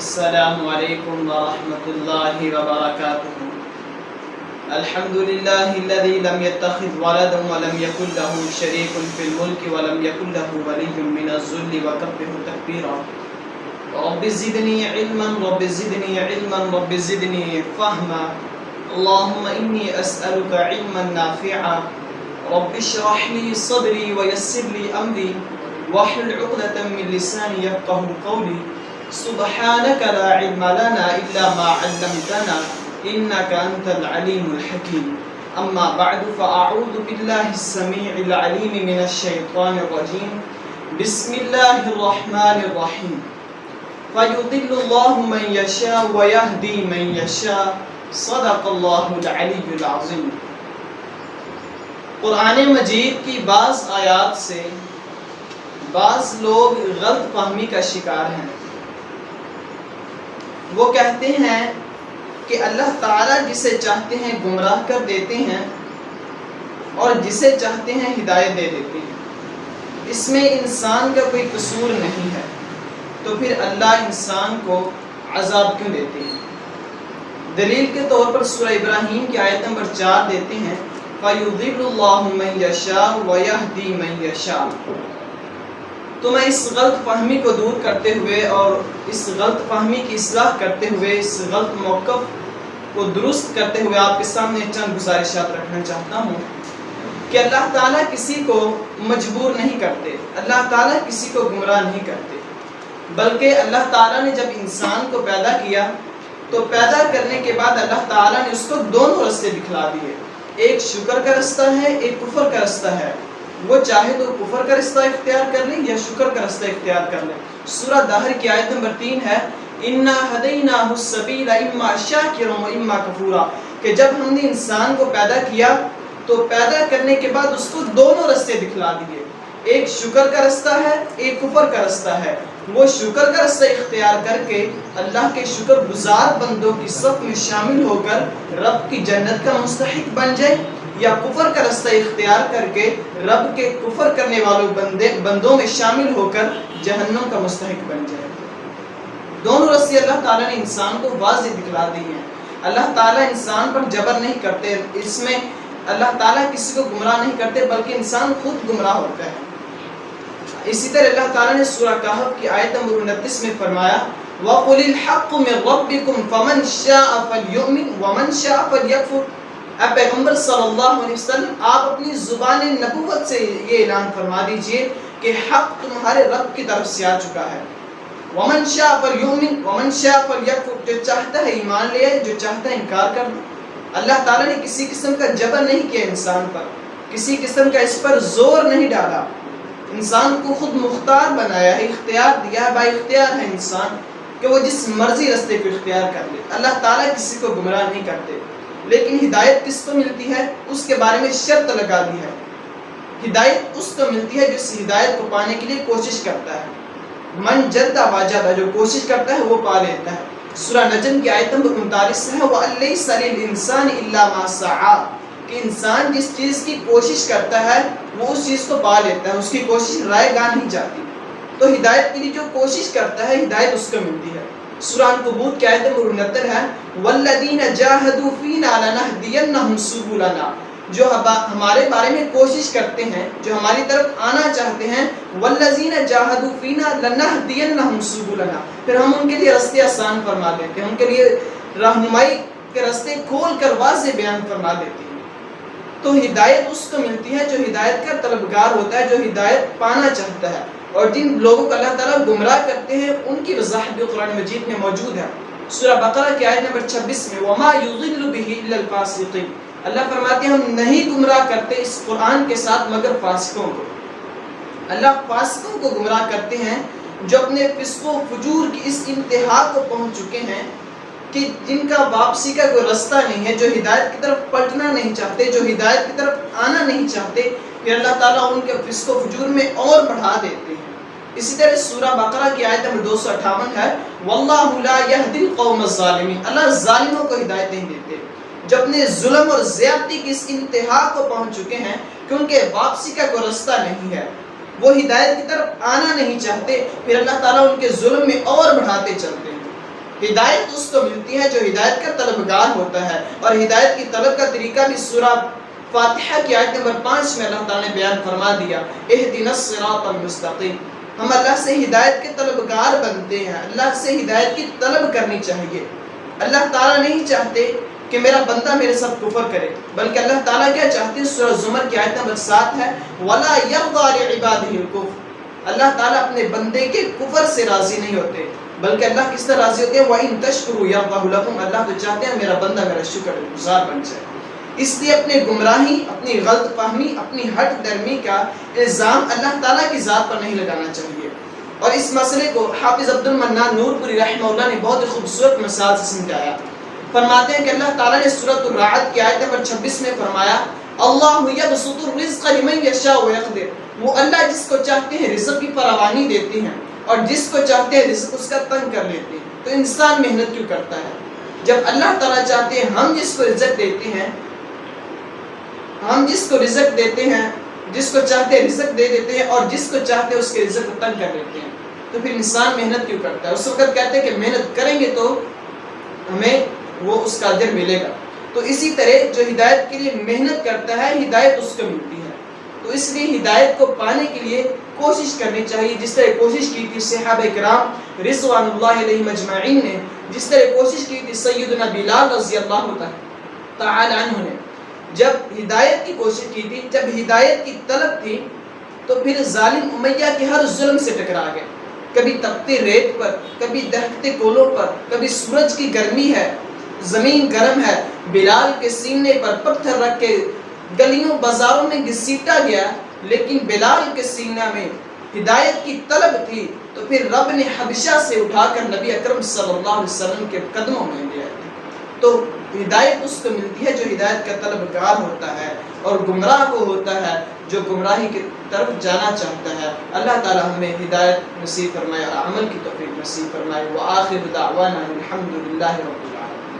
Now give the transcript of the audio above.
السلام علیکم ورحمۃ اللہ وبرکاتہ۔ الحمد للہ الذی لم يتخذ ولدا ولم يكن له شریک فی الملک ولم يكن له ولی من الذل وکبرہ تکبیرا۔ رب زدنی علما رب زدنی علما رب زدنی فہما۔ اللہم انی اسألک علما نافعا رب اشرح لی صدری ویسر لی امری واحلل عقدۃ من لسانی یفقهوا قولی۔ سبحانك لا علم لنا إلا ما علمتنا إنك أنت العليم الحكيم۔ أما بعد فأعوذ بالله السميع العليم من الشيطان الرجيم بسم الله الرحمن الرحيم۔ فيضل الله من يشاء ويهدي من يشاء صدق الله العلي العظيم۔ قرآن مجید کی بعض آیات سے بعض لوگ غلط فہمی کا شکار ہیں۔ وہ کہتے ہیں کہ اللہ تعالیٰ جسے چاہتے ہیں گمراہ کر دیتے ہیں اور جسے چاہتے ہیں ہدایت دے دیتے ہیں، اس میں انسان کا کوئی قصور نہیں ہے، تو پھر اللہ انسان کو عذاب کیوں دیتے ہیں؟ دلیل کے طور پر سورہ ابراہیم کی آیت نمبر 4 دیتے ہیں فَيُضِلُّ اللَّهُ مَن يَشَاءُ وَيَهْدِي مَن يَشَاءُ۔ تو میں اس غلط فہمی کو دور کرتے ہوئے اور اس غلط فہمی کی اصلاح کرتے ہوئے، اس غلط موقف کو درست کرتے ہوئے آپ کے سامنے چند گزارشات رکھنا چاہتا ہوں کہ اللہ تعالیٰ کسی کو مجبور نہیں کرتے، اللہ تعالیٰ کسی کو گمراہ نہیں کرتے، بلکہ اللہ تعالیٰ نے جب انسان کو پیدا کیا تو پیدا کرنے کے بعد اللہ تعالیٰ نے اس کو دونوں رستے دکھلا دیے، ایک شکر کا رستہ ہے، ایک کفر کا رستہ ہے۔ وہ چاہے تو کفر کا رستہ اختیار کر لیں یا شکر کا رستہ اختیار کر لیں۔ سورہ دہر کی آیت نمبر 3 ہے اِنَّا هَدَيْنَاهُ السَّبِيلَ إِمَّا شَاكِرًا وَإِمَّا كَفُورًا، کہ جب ہم نے انسان کو پیدا کیا تو پیدا کرنے کے بعد اس کو دونوں رستے دکھلا دیے، ایک شکر کا رستہ ہے، ایک کفر کا رستہ ہے۔ وہ شکر کا رستہ اختیار کر کے اللہ کے شکر گزار بندوں کی صف میں شامل ہو کر رب کی جنت کا مستحق بن جائے، یا کفر کا رستہ اختیار کر کے رب کے کفر کرنے والوں بندوں میں شامل ہو کر جہنم کا مستحق بن جائے۔ دونوں رستے اللہ تعالیٰ نے انسان کو واضح دکھلا دی ہیں۔ اللہ تعالیٰ انسان پر جبر نہیں کرتے، اس میں اللہ تعالیٰ کسی کو گمراہ نہیں کرتے بلکہ انسان خود گمراہ ہوتا ہے۔ اسی طرح اللہ تعالیٰ نے سورہ کہف کی آیت نمبر 29 میں فرمایا وَقُلِ الْحَقُّ مِن رَبِّكُمْ فَمَنْ شَاءَ فَلْيُؤْمِنْ وَمَنْ شَاءَ فَلْيَكْفُرْ۔ اے پیغمبر صلی اللہ علیہ وسلم، آپ اپنی زبان نبوت سے یہ اعلان فرما دیجئے کہ حق تمہارے رب کی طرف سے آ چکا ہے۔ وَمَنْ شَاءَ فَلْيُؤْمِنْ وَمَنْ شَاءَ فَلْيَكْفُرْ، جو چاہتا ہے ایمان لے آئے، جو چاہتا ہے انکار کر دے۔ اللہ تعالیٰ نے کسی قسم کا جبر نہیں کیا انسان پر، کسی قسم کا اس پر زور نہیں ڈالا، انسان کو خود مختار بنایا ہے، اختیار دیا ہے، با اختیار ہے انسان کہ وہ جس مرضی رستے کو اختیار کر لے۔ اللہ تعالیٰ کسی کو گمراہ نہیں کرتے، لیکن ہدایت کس کو ملتی ہے اس کے بارے میں شرط لگا دی ہے۔ ہدایت اس کو ملتی ہے جو اس ہدایت کو پانے کے لیے کوشش کرتا ہے۔ من جد واجد، جو کوشش کرتا ہے وہ پا لیتا ہے۔ سورہ نجم کی آیت نمبر 39 ہے وَأَلَّيْسَ لِلْإِنسَانِ إِلَّا مَا سَعَىٰ، کہ انسان جس چیز کی کوشش کرتا ہے وہ اس چیز کو پا لیتا ہے، اس کی کوشش رائے گاہ نہیں جاتی۔ تو ہدایت کے لیے جو کوشش کرتا ہے ہدایت اس کو ملتی ہے۔ سورہ عنکبوت کی آیت نمبر 69 ہے وَالَّذِينَ جَاهَدُوا فِينَا لَنَهْدِيَنَّهُمْ سُبُلَنَا، جو ہمارے بارے میں کوشش کرتے ہیں، جو ہماری طرف آنا چاہتے ہیں، وَالَّذِينَ جَاهَدُوا فِينَا لَنَهْدِيَنَّهُمْ سُبُلَنَا، پھر ہم ان کے لیے راستے آسان فرما دیتے ہیں، ان کے لیے رہنمائی کے راستے کھول کر واضح بیان فرما دیتے ہیں۔ تو ہدایت اس کو ملتی ہے جو ہدایت کا طلبگار ہوتا ہے، جو ہدایت پانا چاہتا ہے، اور جن لوگوں کو اللہ تعالیٰ گمراہ کرتے ہیں ان کی وضاحت بھی قرآن مجید میں موجود ہے۔ سورہ بقرہ کی آیت نمبر 26 میں وَمَا يُضِلُّ بِهِ إِلَّا الْفَاسِقِينَ، اللہ فرماتے ہیں ہم نہیں گمراہ کرتے اس قرآن کے ساتھ مگر فاسقوں کو۔ اللہ فاسقوں کو گمراہ کرتے ہیں جو اپنے فسق و فجور کی اس انتہا کو پہنچ چکے ہیں کہ جن کا واپسی کا کوئی رستہ نہیں ہے، جو ہدایت کی طرف پلٹنا نہیں چاہتے، جو ہدایت کی طرف آنا نہیں چاہتے، پھر اللہ تعالیٰ ان کے فسق و فجور میں اور بڑھا دیتے ہیں۔ اسی طرح سورہ بقرہ کی آیت نمبر 258 ہے وَاللَّهُ لَا يَهْدِي الْقَوْمَ الظَّالِمِينَ، اللہ ظالموں کو ہدایت نہیں دیتے جو اپنے ظلم اور زیادتی کی اس انتہا کو پہنچ چکے ہیں کہ ان کے واپسی کا کوئی رستہ نہیں ہے، وہ ہدایت کی طرف آنا نہیں چاہتے، پھر اللہ تعالیٰ ان کے ظلم میں اور بڑھاتے چلتے ہیں۔ ہدایت اس کو ملتی ہے جو ہدایت کا طلبگار ہوتا ہے، اور ہدایت کی طلب کا طریقہ بھی سورہ فاتحہ کی آیت نمبر 5 میں اللہ تعالیٰ نے بیان فرما دیا، اہدنا الصراط المستقیم۔ ہم اللہ سے ہدایت کے طلبگار بنتے ہیں، اللہ سے ہدایت کی طلب کرنی چاہیے۔ اللہ تعالیٰ نہیں چاہتے کہ میرا بندہ میرے ساتھ کفر کرے، بلکہ اللہ تعالیٰ کیا چاہتے ہیں؟ سورہ زمر کی آیت نمبر 7 ہے، وَلَا يَرْضَى لِعِبَادِهِ الْكُفْرَ۔ اللہ تعالیٰ اپنے بندے کے کفر سے راضی نہیں ہوتے، بلکہ اللہ کس طرح راضی ہوتے ہیں؟ وَإِن تَشْكُرُوا يَرْضَهُ لَكُمْ۔ اللہ تو چاہتے ہیں میرا بندہ میرا شکر گزار بن جائے۔ اس لیے اپنے گمراہی، اپنی غلط فہمی، اپنی ہٹ درمی کا الزام اللہ تعالیٰ کی ذات پر نہیں لگانا چاہیے۔ اور اس مسئلے کو حافظ عبد المنان نور پوری رحمہ اللہ نے بہت ہی خوبصورت مثال سے سمجھایا۔ فرماتے ہیں کہ اللہ تعالیٰ نے سورۃ الرعد کی آیت نمبر 26 میں فرمایا، اللہ یبسط الرزق لمن یشاء ویقدر۔ وہ اللہ جس کو چاہتے ہیں رزق کی فراوانی دیتے ہیں، اور جس کو چاہتے ہیں رزق اس کا تنگ کر لیتے ہیں۔ تو انسان محنت کیوں کرتا ہے جب اللہ تعالیٰ چاہتے ہیں ہم جس کو رزق دیتے ہیں، ہم جس کو رزق دیتے ہیں، جس کو چاہتے ہیں رزق دے دیتے ہیں، اور جس کو چاہتے ہیں اس کے رزق کو تنگ کر لیتے ہیں۔ تو پھر انسان محنت کیوں کرتا ہے؟ اس وقت کہتے ہیں کہ محنت کریں گے تو ہمیں وہ اس کا اجر ملے گا۔ تو اسی طرح جو ہدایت کے لیے محنت کرتا ہے، ہدایت اس کو ملتی ہے۔ تو اس لیے ہدایت کو پانے کے لیے کوشش کرنی چاہیے، جس طرح کوشش کی تھی صحابہ کرام رضوان اللہ علیہم اجمعین نے، جس طرح کوشش کی تھی سیدنا بلال رضی اللہ تعالی عنہ نے۔ جب ہدایت کی کوشش کی تھی، جب ہدایت کی طلب تھی، تو پھر ظالم امیہ کے ہر ظلم سے ٹکرا گئے۔ کبھی تپتے ریت پر، کبھی دہکتے کولوں پر، کبھی سورج کی گرمی ہے، زمین گرم ہے، بلال کے سینے پر پتھر رکھ کے گلیوں بازاروں میں گھسیٹا گیا، لیکن بلال کے سینہ میں ہدایت کی طلب تھی، تو پھر رب نے حبشہ سے اٹھا کر نبی اکرم صلی اللہ علیہ وسلم کے قدموں میں دیا۔ تو ہدایت اس کو ملتی ہے جو ہدایت کا طلبگار ہوتا ہے، اور گمراہ وہ ہوتا ہے جو گمراہی کی طرف جانا چاہتا ہے۔ اللہ تعالی ہمیں ہدایت نصیب فرمائے اور عمل کی توفیق نصیب فرمائے۔ وآخر دعوانا الحمدللہ رب العالمین۔